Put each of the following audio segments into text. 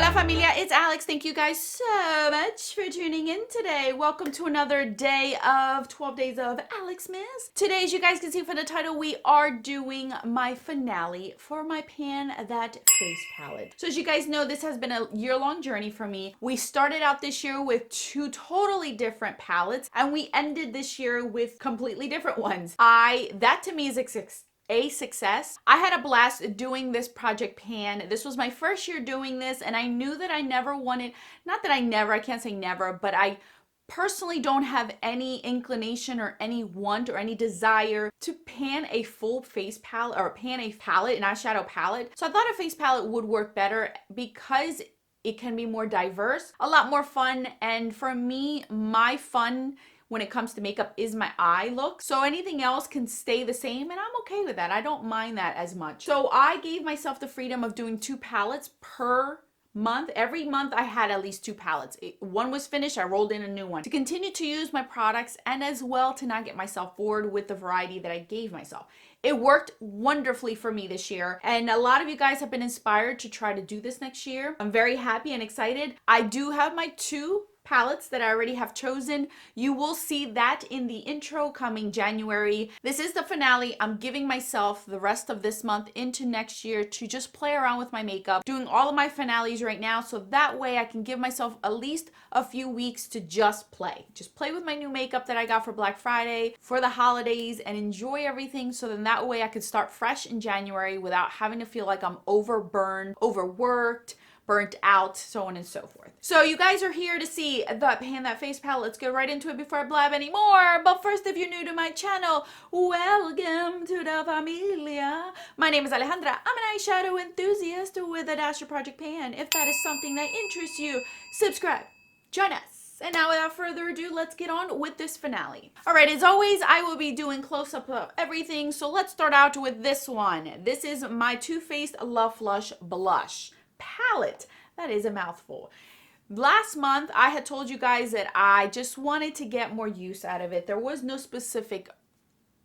Hola familia, it's Alex. Thank you guys so much for tuning in today. Welcome to another day of 12 days of Alexmas. Today, as you guys can see from the title, we are doing my finale for my Pan That Face palette. So as you guys know, this has been a year-long journey for me. We started out this year with two totally different palettes, and we ended this year with completely different ones. That to me is a success. I had a blast doing this project Pan. This was my first year doing this, and I knew that I never wanted, not that I can't say never, but I personally don't have any inclination or any want or any desire to pan a full face palette or pan a palette, an eyeshadow palette. So I thought a face palette would work better because it can be more diverse, a lot more fun, and for me, my fun when it comes to makeup is my eye look. So anything else can stay the same, and I'm okay with that. I don't mind that as much. So I gave myself the freedom of doing two palettes per month. Every month I had at least two palettes. One was finished, I rolled in a new one to continue to use my products and as well to not get myself bored with the variety that I gave myself. It worked wonderfully for me this year, and a lot of you guys have been inspired to try to do this next year. I'm very happy and excited. I do have my two palettes that I already have chosen. You will see that in the intro coming January. This is the finale. I'm giving myself the rest of this month into next year to just play around with my makeup, doing all of my finales right now, so that way I can give myself at least a few weeks to just play with my new makeup that I got for Black Friday, for the holidays, and enjoy everything, so then that way I could start fresh in January without having to feel like I'm overburned, overworked, burnt out, so on and so forth. So you guys are here to see the Pan That Face palette. Let's get right into it before I blab anymore. But first, if you're new to my channel, welcome to the familia. My name is Alejandra. I'm an eyeshadow enthusiast with a dash of Project Pan. If that is something that interests you, subscribe, join us. And now without further ado, let's get on with this finale. All right, as always, I will be doing close-up of everything. So let's start out with this one. This is my Too Faced Love Flush Blush palette. That is a mouthful. Last month I had told you guys that I just wanted to get more use out of it. There was no specific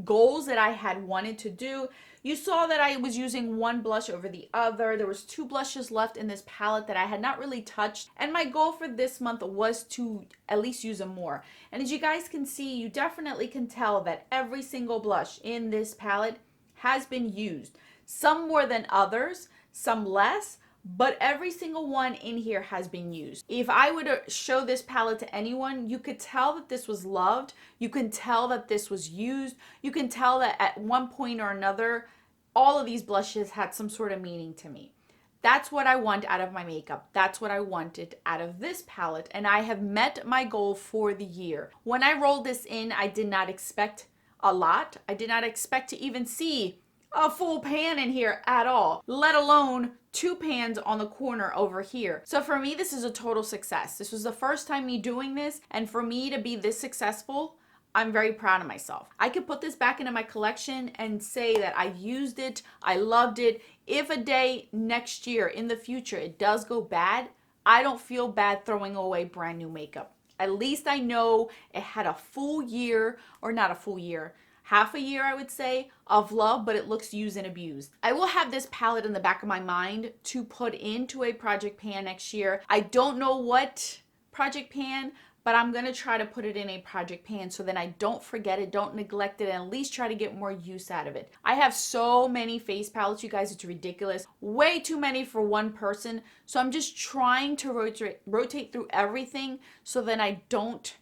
goals that I had wanted to do. You saw that I was using one blush over the other. There was two blushes left in this palette that I had not really touched, and my goal for this month was to at least use them more. And as you guys can see, you definitely can tell that every single blush in this palette has been used. Some more than others, some less, but every single one in here has been used. If I were to show this palette to anyone, you could tell that this was loved. You can tell that this was used. You can tell that at one point or another, all of these blushes had some sort of meaning to me. That's what I want out of my makeup. That's what I wanted out of this palette, and I have met my goal for the year. When I rolled this in, I did not expect a lot. I did not expect to even see a full pan in here at all, let alone two pans on the corner over here. So for me, this is a total success. This was the first time me doing this, and for me to be this successful, I'm very proud of myself. I could put this back into my collection and say that I used it, I loved it. If a day next year in the future it does go bad, I don't feel bad throwing away brand new makeup. At least I know it had a full year, or not a full year, half a year, I would say, of love, but it looks used and abused. I will have this palette in the back of my mind to put into a Project Pan next year. I don't know what Project Pan, but I'm gonna try to put it in a Project Pan so then I don't forget it, don't neglect it, and at least try to get more use out of it. I have so many face palettes, you guys, it's ridiculous. Way too many for one person. So I'm just trying to rotate through everything so then I don't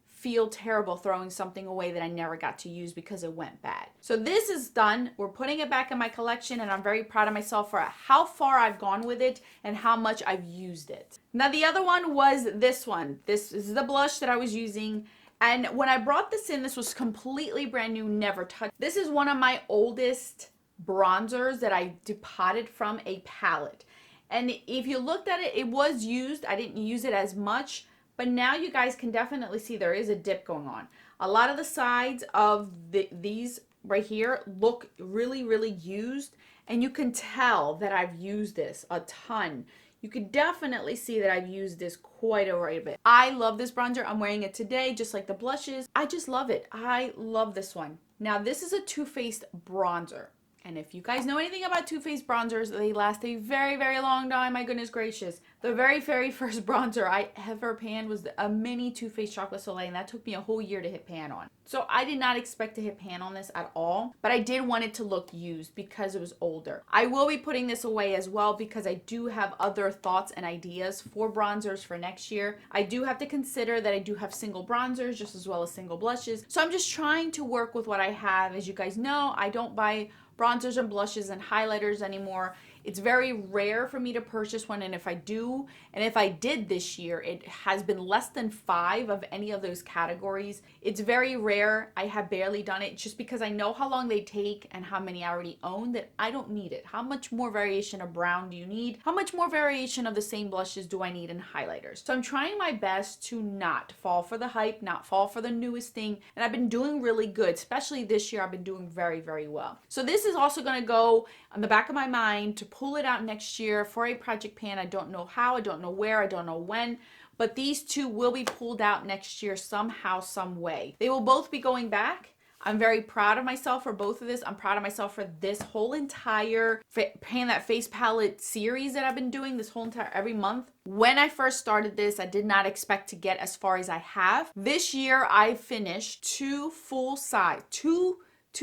feel terrible throwing something away that I never got to use because it went bad. So this is done. We're putting it back in my collection, and I'm very proud of myself for how far I've gone with it and how much I've used it. Now the other one was this one. This is the blush that I was using, and when I brought this in, this was completely brand new, never touched. This is one of my oldest bronzers that I depotted from a palette. And if you looked at it, it was used. I didn't use it as much, but now you guys can definitely see there is a dip going on. A lot of the sides of these right here look really, really used, and you can tell that I've used this a ton. You can definitely see that I've used this quite a bit. I love this bronzer. I'm wearing it today, just like the blushes. I just love it. I love this one. Now, this is a Too Faced bronzer, And if you guys know anything about Too Faced bronzers, they last a very, very long time. My goodness gracious. The very, very first bronzer I ever panned was a mini Too Faced Chocolate Soleil, and that took me a whole year to hit pan on. So I did not expect to hit pan on this at all, but I did want it to look used because it was older. I will be putting this away as well because I do have other thoughts and ideas for bronzers for next year. I do have to consider that I do have single bronzers just as well as single blushes. So I'm just trying to work with what I have. As you guys know, I don't buy bronzers and blushes and highlighters anymore. It's very rare for me to purchase one, and if I do, and if I did this year, it has been less than 5 of any of those categories. It's very rare. I have barely done it just because I know how long they take and how many I already own that I don't need it. How much more variation of brown do you need? How much more variation of the same blushes do I need in highlighters? So I'm trying my best to not fall for the hype, not fall for the newest thing, and I've been doing really good, especially this year. I've been doing very, very well. So this is also going to go on the back of my mind to pull it out next year for a project pan. I don't know how, I don't know where, I don't know when, but these two will be pulled out next year somehow, some way. They will both be going back. I'm very proud of myself for both of this. I'm proud of myself for this whole entire Pan That Face palette series that I've been doing this whole entire every month. When I first started this, I did not expect to get as far as I have. This year, I finished 2 full size, two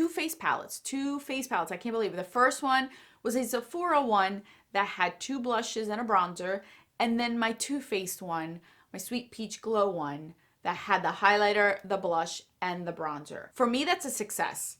face palettes. I can't believe it. The first one was a Sephora one that had 2 blushes and a bronzer, and then my Too Faced one, my Sweet Peach Glow one, that had the highlighter, the blush, and the bronzer. For me, that's a success.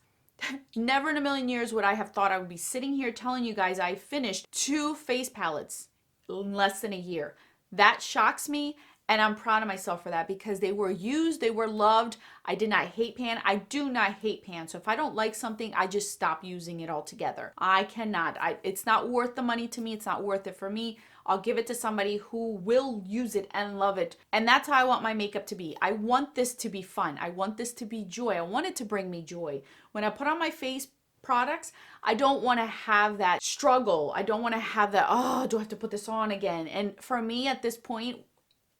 Never in a million years would I have thought I would be sitting here telling you guys I finished 2 face palettes in less than a year. That shocks me, and I'm proud of myself for that because they were used, they were loved. I did not hate pan. I do not hate pan. So if I don't like something, I just stop using it altogether. I cannot. It's not worth the money to me. It's not worth it for me. I'll give it to somebody who will use it and love it. And that's how I want my makeup to be. I want this to be fun. I want this to be joy. I want it to bring me joy. When I put on my face products, I don't want to have that struggle. I don't want to have that, oh, do I have to put this on again? And for me at this point,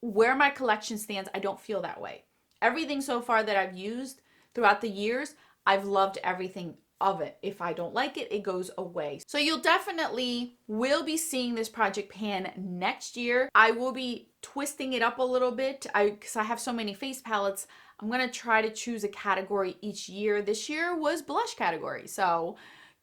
where my collection stands, I don't feel that way. Everything so far that I've used throughout the years, I've loved everything of it. If I don't like it, it goes away. So you'll definitely will be seeing this project pan next year. I will be twisting it up a little bit because I have so many face palettes. I'm going to try to choose a category each year. This year was blush category. So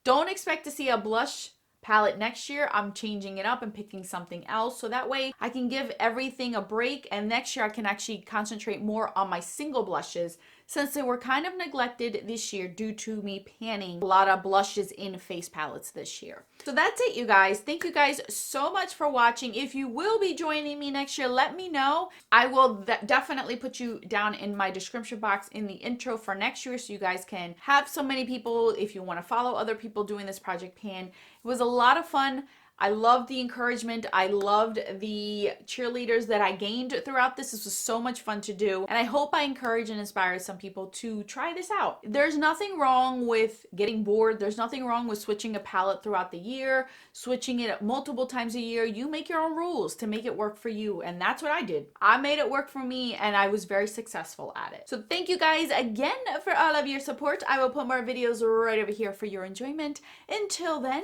don't expect to see a blush palette next year. I'm changing it up and picking something else so that way I can give everything a break, and next year I can actually concentrate more on my single blushes since they were kind of neglected this year due to me panning a lot of blushes in face palettes this year. So that's it, you guys. Thank you guys so much for watching. If you will be joining me next year, let me know. I will definitely put you down in my description box in the intro for next year so you guys can have so many people if you want to follow other people doing this project pan. It was a lot of fun. I loved the encouragement. I loved the cheerleaders that I gained throughout this. This was so much fun to do. And I hope I encourage and inspire some people to try this out. There's nothing wrong with getting bored. There's nothing wrong with switching a palette throughout the year, switching it multiple times a year. You make your own rules to make it work for you. And that's what I did. I made it work for me and I was very successful at it. So thank you guys again for all of your support. I will put more videos right over here for your enjoyment. Until then,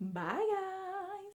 bye guys.